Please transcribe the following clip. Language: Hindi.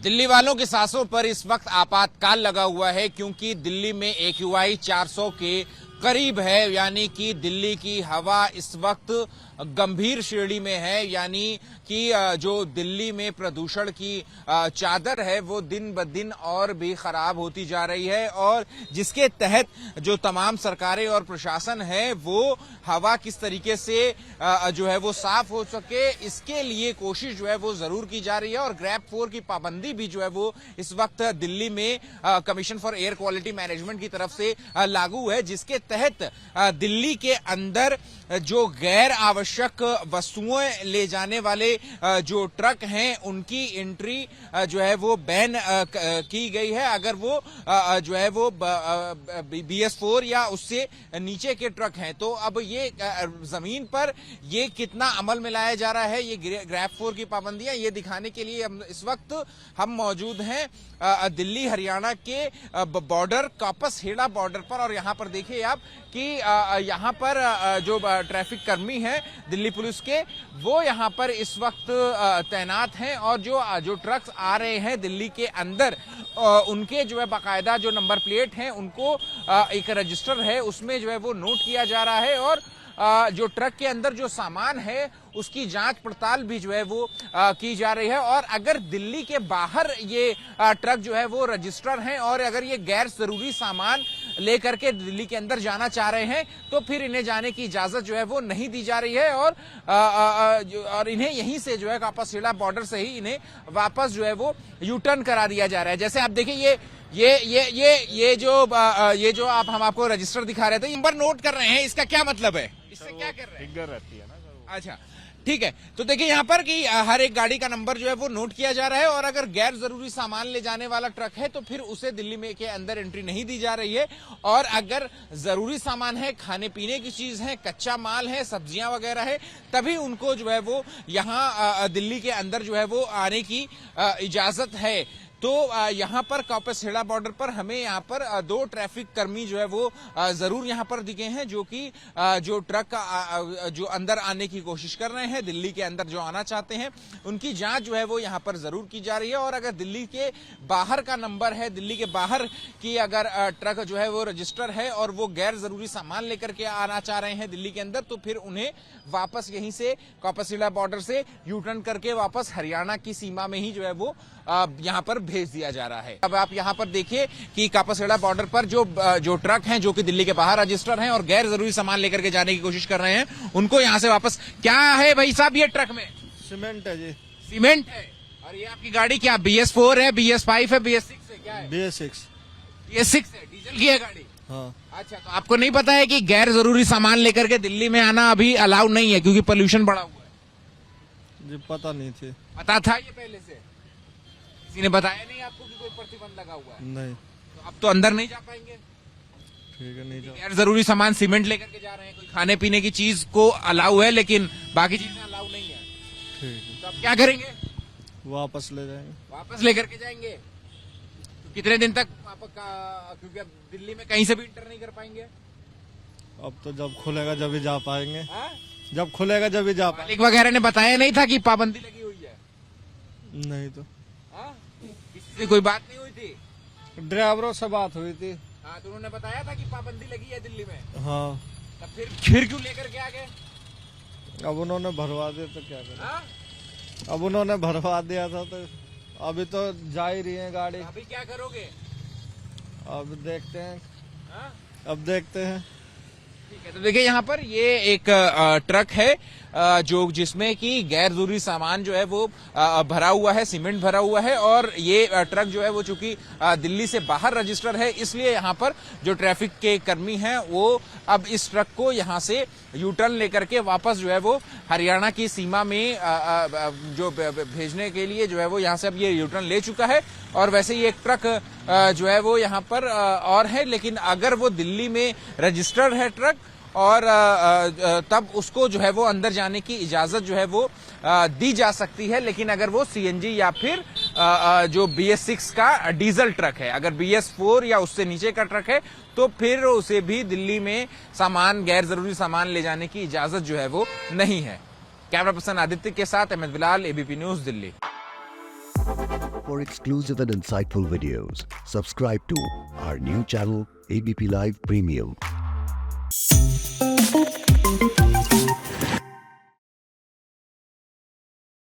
दिल्ली वालों की सांसों पर इस वक्त आपातकाल लगा हुआ है क्योंकि दिल्ली में AQI 400 के करीब है, यानी कि दिल्ली की हवा इस वक्त गंभीर श्रेणी में है। यानी कि जो दिल्ली में प्रदूषण की चादर है वो दिन ब दिन और भी खराब होती जा रही है, और जिसके तहत जो तमाम सरकारें और प्रशासन है वो हवा किस तरीके से जो है वो साफ हो सके, इसके लिए कोशिश जो है वो जरूर की जा रही है। और ग्रैप 4 की पाबंदी भी जो है वो इस वक्त दिल्ली में commission for air quality management की तरफ से लागू है, जिसके तहत दिल्ली के अंदर जो गैर आवश्यक वस्तुएं ले जाने वाले जो ट्रक हैं उनकी एंट्री जो है वो बैन की गई है। अगर वो जो है वो BS4 या उससे नीचे के ट्रक हैं तो अब ये जमीन पर ये कितना अमल में लाया जा रहा है, ये ग्रैप 4 की पाबंदियां, ये दिखाने के लिए इस वक्त हम मौजूद हैं दिल्ली हरियाणा के बॉर्डर कापस हेड़ा बॉर्डर पर। और यहाँ पर देखिए आप कि यहाँ पर जो ट्रैफिक कर्मी हैं दिल्ली पुलिस के वो यहाँ पर इस वक्त तैनात हैं, और जो ट्रक्स आ रहे हैं दिल्ली के अंदर उनके जो है बाकायदा जो नंबर प्लेट हैं उनको एक रजिस्टर है उसमें जो है वो नोट किया जा रहा है, और जो ट्रक के अंदर जो सामान है उसकी जांच पड़ताल भी जो है वो की जा रही है। और अगर दिल्ली के बाहर ये ट्रक जो है वो रजिस्टर हैं और अगर ये गैर जरूरी सामान लेकर के दिल्ली के अंदर जाना चाह रहे हैं तो फिर इन्हें जाने की इजाजत जो है वो नहीं दी जा रही है, और इन्हें यहीं से जो है कापासेड़ा बॉर्डर से ही इन्हें वापस जो है वो यू टर्न करा दिया जा रहा है। जैसे आप देखिए ये जो हम आपको रजिस्टर दिखा रहे थे, नंबर नोट कर रहे हैं, इसका क्या मतलब है, इससे क्या कर रहे हैं? फिगर रहती है ना। अच्छा ठीक है, तो देखिए यहाँ पर कि हर एक गाड़ी का नंबर जो है वो नोट किया जा रहा है, और अगर गैर जरूरी सामान ले जाने वाला ट्रक है तो फिर उसे दिल्ली में के अंदर एंट्री नहीं दी जा रही है। और अगर जरूरी सामान है, खाने पीने की चीज है, कच्चा माल है, सब्जियां वगैरह है, तभी उनको जो है वो यहाँ दिल्ली के अंदर जो है वो आने की इजाजत है। तो यहाँ पर कापासेड़ा बॉर्डर पर हमें यहाँ पर दो ट्रैफिक कर्मी जो है वो जरूर यहाँ पर दिखे हैं, जो कि जो ट्रक जो अंदर आने की कोशिश कर रहे हैं, दिल्ली के अंदर जो आना चाहते हैं उनकी जांच जो है वो यहाँ पर जरूर की जा रही है। और अगर दिल्ली के बाहर का नंबर है, दिल्ली के बाहर की अगर ट्रक जो है वो रजिस्टर है और वो गैर जरूरी सामान लेकर के आना चाह रहे हैं दिल्ली के अंदर, तो फिर उन्हें वापस यहीं से कापासेड़ा बॉर्डर से यू टर्न करके वापस हरियाणा की सीमा में ही जो है वो यहाँ पर भेज दिया जा रहा है। अब आप यहाँ पर देखिए कि कापासेड़ा बॉर्डर पर जो ट्रक हैं जो कि दिल्ली के बाहर रजिस्टर हैं और गैर जरूरी सामान लेकर के जाने की कोशिश कर रहे हैं, उनको यहाँ से वापस, क्या है भाई साहब ये ट्रक में? सीमेंट है जी। सीमेंट है। और ये आपकी गाड़ी क्या BS4 है, BS5 है, BS6 है, क्या है? BS6 है, डीजल की है गाड़ी। हाँ। अच्छा, तो आपको नहीं पता है कि गैर जरूरी सामान लेकर के दिल्ली में आना अभी अलाउ नहीं है क्योंकि पोल्यूशन बढ़ा हुआ है? जी पता नहीं थी। पता था ये पहले से? किसी ने बताया नहीं आपको कि कोई प्रतिबंध लगा हुआ है? नहीं। तो अब तो अंदर नहीं जा पाएंगे? ठीक है, नहीं जा। गैर जरूरी सामान सीमेंट लेकर के जा रहे हैं, कोई खाने पीने की चीज को अलाउ है लेकिन बाकी चीजें अलाउ नहीं है। ठीक है, तो अब क्या करेंगे? वापस ले जाएंगे। वापस लेकर के जाएंगे? तो कितने दिन तक क्योंकि अब दिल्ली में कहीं से भी इंटर नहीं कर पाएंगे? अब तो जब खुलेगा जब ही जा पाएंगे। हाँ? जब खुलेगा जब ही जा पाएंगे। मालिक वगैरह ने बताया नहीं था कि पाबंदी लगी हुई है? नहीं तो किसी से कोई बात नहीं हुई थी? ड्राइवरों से बात हुई थी। हाँ, तो उन्होंने बताया था कि पाबंदी लगी है दिल्ली में? हाँ। तब फिर क्यों लेकर के आ गए? अब उन्होंने भरवा दिया तो क्या करें? हाँ? अब उन्होंने भरवा दिया था तो अभी तो जा ही रही है गाड़ी। अभी क्या करोगे? अब देखते हैं। हाँ? अब देखते हैं। ठीक है, तो देखिए यहाँ पर ये एक ट्रक है जो जिसमें कि गैर जरूरी सामान जो है वो भरा हुआ है, सीमेंट भरा हुआ है, और ये ट्रक जो है वो चूंकि दिल्ली से बाहर रजिस्टर है इसलिए यहाँ पर जो ट्रैफिक के कर्मी हैं वो अब इस ट्रक को यहाँ से यू टर्न लेकर के वापस जो है वो हरियाणा की सीमा में जो भेजने के लिए जो है वो यहाँ से अब ये यू टर्न ले चुका है। और वैसे ही एक ट्रक जो है वो यहाँ पर और है, लेकिन अगर वो दिल्ली में रजिस्टर्ड है ट्रक और तब उसको जो है वो अंदर जाने की इजाजत जो है वो दी जा सकती है, लेकिन अगर वो CNG या फिर जो BS6 का डीजल ट्रक है, अगर BS4 या उससे नीचे का ट्रक है तो फिर उसे भी दिल्ली में सामान, गैर जरूरी सामान ले जाने की इजाजत जो है वो नहीं है। कैमरा पर्सन आदित्य के साथ Ahmad Bilal, ABP news, Delhi. For exclusive and insightful videos, subscribe to our new channel ABP Live Premium.